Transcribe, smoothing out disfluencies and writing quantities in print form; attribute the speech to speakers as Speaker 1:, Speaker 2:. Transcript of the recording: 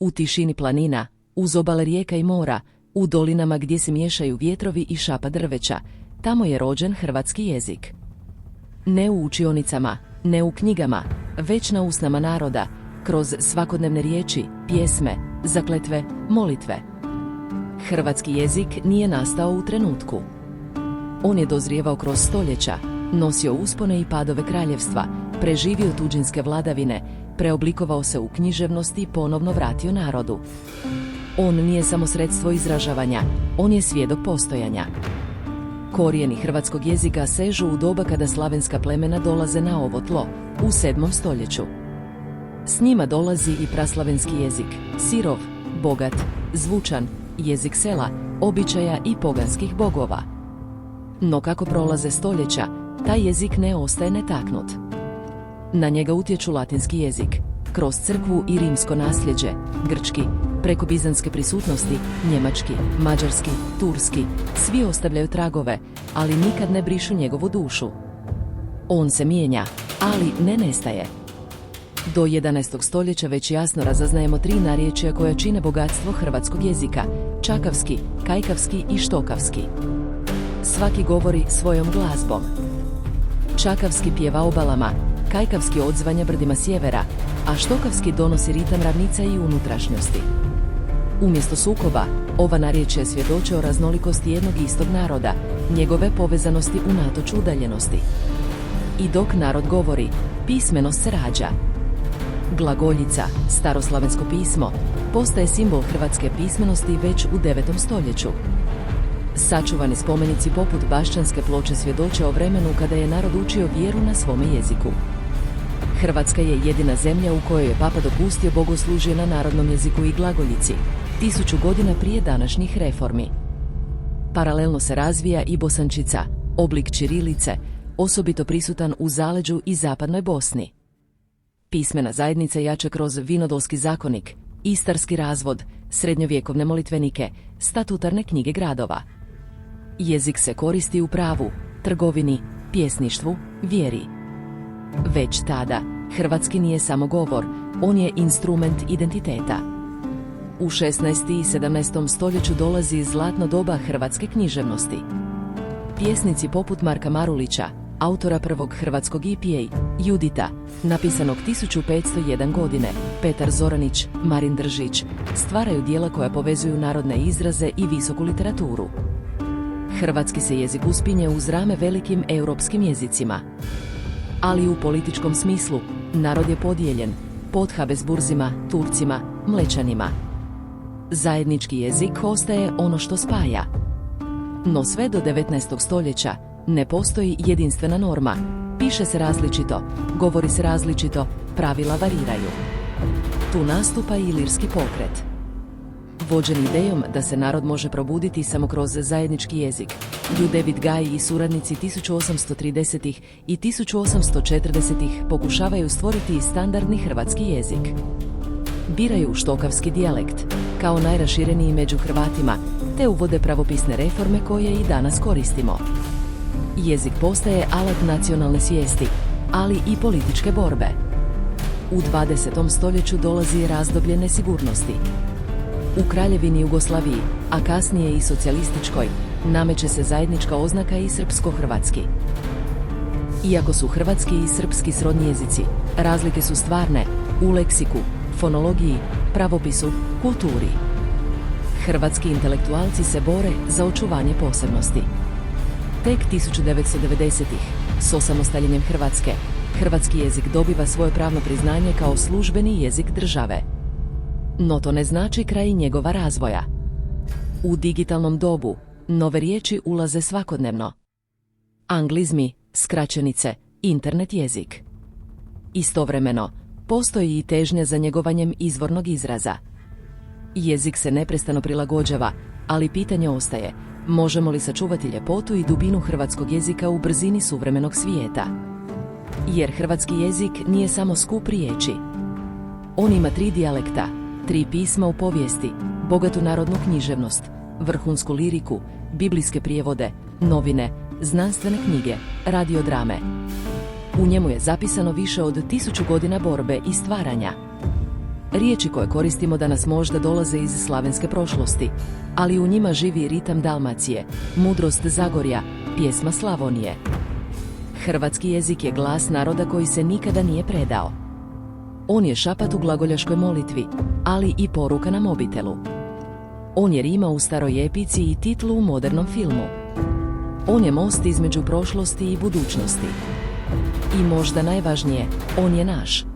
Speaker 1: U tišini planina, uz obale rijeka i mora, u dolinama gdje se miješaju vjetrovi i šapa drveća, tamo je rođen hrvatski jezik. Ne u učionicama, ne u knjigama, već na usnama naroda, kroz svakodnevne riječi, pjesme, zakletve, molitve. Hrvatski jezik nije nastao u trenutku. On je dozrijevao kroz stoljeća, nosio uspone i padove kraljevstva, preživio tuđinske vladavine, preoblikovao se u književnost i ponovno vratio narodu. On nije samo sredstvo izražavanja, on je svjedok postojanja. Korijeni hrvatskog jezika sežu u doba kada slavenska plemena dolaze na ovo tlo, u 7. stoljeću. S njima dolazi i praslavenski jezik, sirov, bogat, zvučan, jezik sela, običaja i poganskih bogova. No kako prolaze stoljeća, taj jezik ne ostaje netaknut. Na njega utječu latinski jezik, kroz crkvu i rimsko nasljeđe, grčki, preko bizanske prisutnosti, njemački, mađarski, turski, svi ostavljaju tragove, ali nikad ne brišu njegovu dušu. On se mijenja, ali ne nestaje. Do 11. stoljeća već jasno razaznajemo 3 narječja koja čine bogatstvo hrvatskog jezika, čakavski, kajkavski i štokavski. Svaki govori svojom glazbom. Čakavski pjeva obalama, kajkavski odzvanja brdima sjevera, a štokavski donosi ritam ravnica i unutrašnjosti. Umjesto sukoba, ova narječja svjedoče o raznolikosti jednog istog naroda, njegove povezanosti unatoč udaljenosti. I dok narod govori, pismenost se rađa. Glagoljica, staroslavensko pismo, postaje simbol hrvatske pismenosti već u 9. stoljeću. Sačuvani spomenici poput Bašćanske ploče svjedoče o vremenu kada je narod učio vjeru na svome jeziku. Hrvatska je jedina zemlja u kojoj je papa dopustio bogoslužje na narodnom jeziku i glagoljici, 1000 godina prije današnjih reformi. Paralelno se razvija i bosančica, oblik ćirilice, osobito prisutan u zaleđu i zapadnoj Bosni. Pismena zajednica jače kroz vinodolski zakonik, istarski razvod, srednjovjekovne molitvenike, statutarne knjige gradova. Jezik se koristi u pravu, trgovini, pjesništvu, vjeri. Već tada, hrvatski nije samo govor, on je instrument identiteta. U 16. i 17. stoljeću dolazi zlatno doba hrvatske književnosti. Pjesnici poput Marka Marulića, autora prvog hrvatskog EPA, Judita, napisanog 1501 godine, Petar Zoranić, Marin Držić, stvaraju djela koja povezuju narodne izraze i visoku literaturu. Hrvatski se jezik uspinje uz rame velikim europskim jezicima. Ali u političkom smislu, narod je podijeljen, pod Habsburzima, Turcima, Mlečanima. Zajednički jezik ostaje ono što spaja. No sve do 19. stoljeća ne postoji jedinstvena norma, piše se različito, govori se različito, pravila variraju. Tu nastupa i Ilirski pokret. Vođen idejom da se narod može probuditi samo kroz zajednički jezik, David Guy i suradnici 1830. i 1840. pokušavaju stvoriti standardni hrvatski jezik. Biraju štokavski dijalekt, kao najrašireniji među Hrvatima, te uvode pravopisne reforme koje i danas koristimo. Jezik postaje alat nacionalne svijesti, ali i političke borbe. U 20. stoljeću dolazi razdoblje nesigurnosti. U Kraljevini Jugoslaviji, a kasnije i socijalističkoj, nameće se zajednička oznaka i srpsko-hrvatski. Iako su hrvatski i srpski srodni jezici, razlike su stvarne u leksiku, fonologiji, pravopisu, kulturi. Hrvatski intelektualci se bore za očuvanje posebnosti. Tek 1990-ih, s osamostaljenjem Hrvatske, hrvatski jezik dobiva svoje pravno priznanje kao službeni jezik države. No to ne znači kraj njegova razvoja. U digitalnom dobu, nove riječi ulaze svakodnevno. Anglizmi, skraćenice, internet jezik. Istovremeno, postoji i težnja za njegovanjem izvornog izraza. Jezik se neprestano prilagođava, ali pitanje ostaje, možemo li sačuvati ljepotu i dubinu hrvatskog jezika u brzini suvremenog svijeta? Jer hrvatski jezik nije samo skup riječi. On ima 3 dijalekta, 3 pisma u povijesti, bogatu narodnu književnost, vrhunsku liriku, biblijske prijevode, novine, znanstvene knjige, radiodrame. U njemu je zapisano više od 1000 godina borbe i stvaranja. Riječi koje koristimo danas možda dolaze iz slavenske prošlosti, ali u njima živi ritam Dalmacije, mudrost Zagorja, pjesma Slavonije. Hrvatski jezik je glas naroda koji se nikada nije predao. On je šapat u glagoljaškoj molitvi, ali i poruka na mobitelu. On je rima u staroj epici i titlu u modernom filmu. On je most između prošlosti i budućnosti. I možda najvažnije, on je naš.